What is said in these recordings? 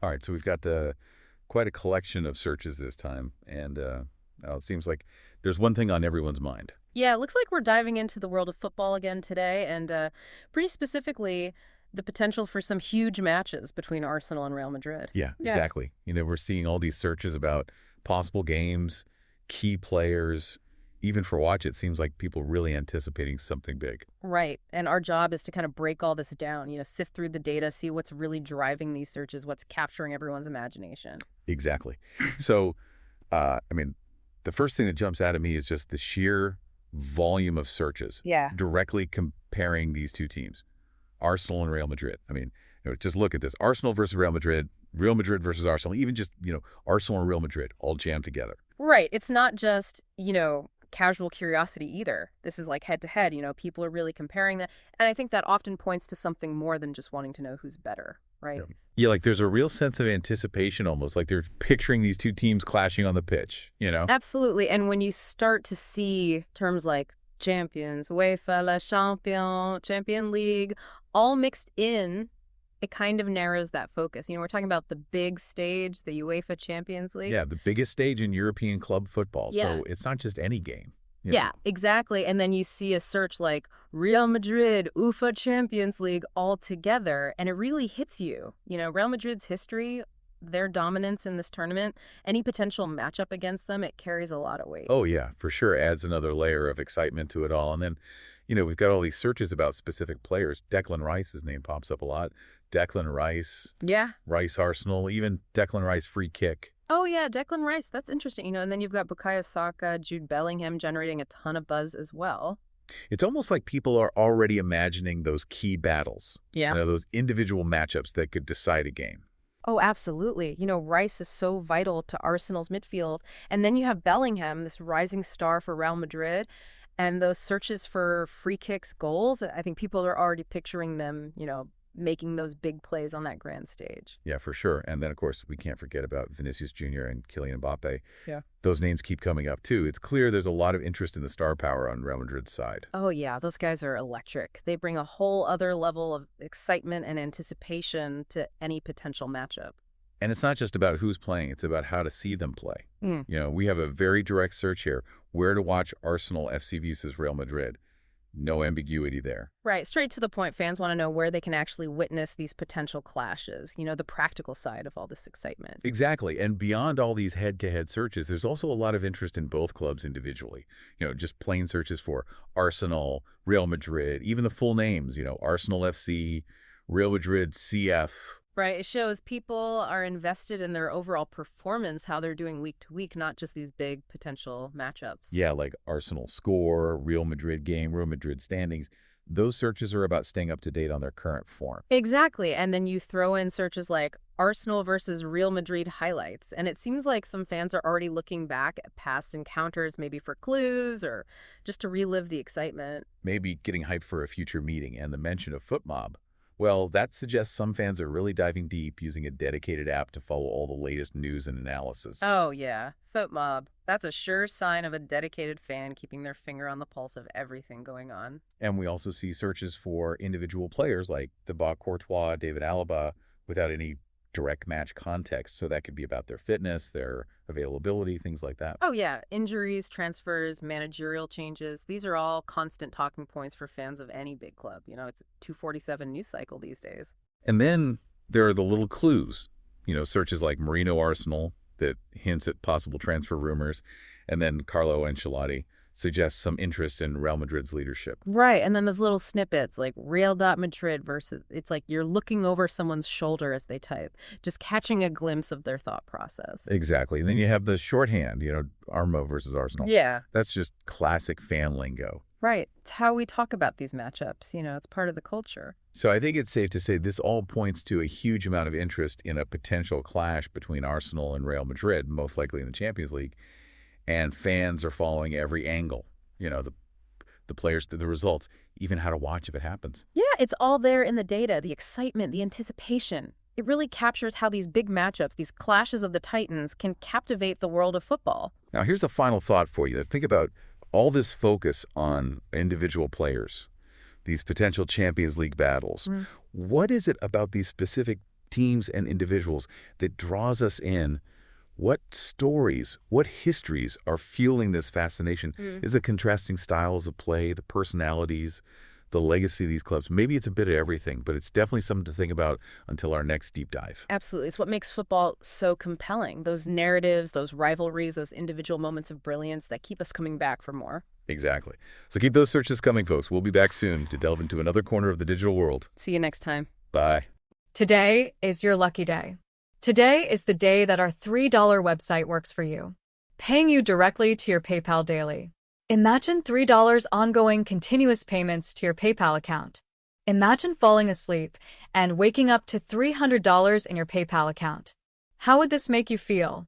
All right, so we've got quite a collection of searches this time, and it seems like there's one thing on everyone's mind. Yeah, it looks like we're diving into the world of football again today, and pretty specifically, the potential for some huge matches between Arsenal and Real Madrid. Yeah, exactly. We're seeing all these searches about possible games, key players. Even for watch, it seems like people really anticipating something big. Right, and our job is to kind of break all this down, sift through the data, see what's really driving these searches, what's capturing everyone's imagination. Exactly. So, I mean, the first thing that jumps out at me is just the sheer volume of searches Yeah. directly comparing these two teams, Arsenal and Real Madrid. I mean, just look at this. Arsenal versus Real Madrid versus Arsenal, even just, Arsenal and Real Madrid all jammed together. Right, it's not just, casual curiosity either. This is like head to head, people are really comparing that. And I think that often points to something more than just wanting to know who's better, right? Yeah, like there's a real sense of anticipation almost, like they're picturing these two teams clashing on the pitch. Absolutely. And when you start to see terms like champions, UEFA, La Champion, Champion League, all mixed in, it kind of narrows that focus. We're talking about the big stage, the UEFA Champions League. Yeah, the biggest stage in European club football. Yeah. So it's not just any game. Yeah, exactly. And then you see a search like Real Madrid, UEFA Champions League all together, and it really hits you. Real Madrid's history, their dominance in this tournament, any potential matchup against them, it carries a lot of weight. Oh, yeah, for sure. Adds another layer of excitement to it all. And then, we've got all these searches about specific players. Declan Rice's name pops up a lot. Declan Rice, Yeah. Rice Arsenal, even Declan Rice free kick. Oh, yeah, Declan Rice. That's interesting. And then you've got Bukayo Saka, Jude Bellingham generating a ton of buzz as well. It's almost like people are already imagining those key battles. Yeah. Those individual matchups that could decide a game. Oh, absolutely. Rice is so vital to Arsenal's midfield. And then you have Bellingham, this rising star for Real Madrid. And those searches for free kicks, goals, I think people are already picturing them, making those big plays on that grand stage. Yeah, for sure. And then, of course, we can't forget about Vinicius Jr. and Kylian Mbappe. Yeah. Those names keep coming up, too. It's clear there's a lot of interest in the star power on Real Madrid's side. Oh, yeah, those guys are electric. They bring a whole other level of excitement and anticipation to any potential matchup. And it's not just about who's playing. It's about how to see them play. We have a very direct search here. Where to watch Arsenal FC versus Real Madrid. No ambiguity there. Right. Straight to the point. Fans want to know where they can actually witness these potential clashes, the practical side of all this excitement. Exactly. And beyond all these head-to-head searches, there's also a lot of interest in both clubs individually. Just plain searches for Arsenal, Real Madrid, even the full names, Arsenal FC, Real Madrid CF. Right. It shows people are invested in their overall performance, how they're doing week to week, not just these big potential matchups. Yeah, like Arsenal score, Real Madrid game, Real Madrid standings. Those searches are about staying up to date on their current form. Exactly. And then you throw in searches like Arsenal versus Real Madrid highlights. And it seems like some fans are already looking back at past encounters, maybe for clues or just to relive the excitement. Maybe getting hyped for a future meeting, and the mention of FootMob. Well, that suggests some fans are really diving deep using a dedicated app to follow all the latest news and analysis. Oh, yeah. FootMob. That's a sure sign of a dedicated fan keeping their finger on the pulse of everything going on. And we also see searches for individual players like Thibaut Courtois, David Alaba, without any direct match context. So that could be about their fitness, their availability, things like that. Oh, yeah. Injuries, transfers, managerial changes. These are all constant talking points for fans of any big club. It's a 247 news cycle these days. And then there are the little clues, searches like Marino Arsenal that hints at possible transfer rumors. And then Carlo Ancelotti suggests some interest in Real Madrid's leadership. Right. And then those little snippets like Real.Madrid versus, it's like you're looking over someone's shoulder as they type, just catching a glimpse of their thought process. Exactly. And then you have the shorthand, Armo versus Arsenal. Yeah. That's just classic fan lingo. Right. It's how we talk about these matchups. It's part of the culture. So I think it's safe to say this all points to a huge amount of interest in a potential clash between Arsenal and Real Madrid, most likely in the Champions League. And fans are following every angle, the players, the results, even how to watch if it happens. Yeah, it's all there in the data, the excitement, the anticipation. It really captures how these big matchups, these clashes of the titans, can captivate the world of football. Now, here's a final thought for you. Think about all this focus on individual players, these potential Champions League battles. What is it about these specific teams and individuals that draws us in. What stories, what histories are fueling this fascination? Is it contrasting styles of play, the personalities, the legacy of these clubs? Maybe it's a bit of everything, but it's definitely something to think about until our next deep dive. Absolutely. It's what makes football so compelling. Those narratives, those rivalries, those individual moments of brilliance that keep us coming back for more. Exactly. So keep those searches coming, folks. We'll be back soon to delve into another corner of the digital world. See you next time. Bye. Today is your lucky day. Today is the day that our $3 website works for you, paying you directly to your PayPal daily. Imagine $3 ongoing continuous payments to your PayPal account. Imagine falling asleep and waking up to $300 in your PayPal account. How would this make you feel?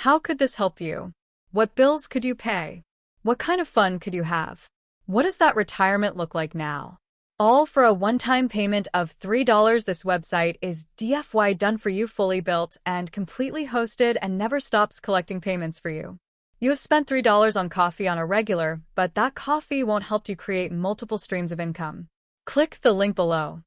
How could this help you? What bills could you pay? What kind of fun could you have? What does that retirement look like now? All for a one-time payment of $3. This website is DFY done for you, fully built and completely hosted, and never stops collecting payments for you. You have spent $3 on coffee on a regular, but that coffee won't help you create multiple streams of income. Click the link below.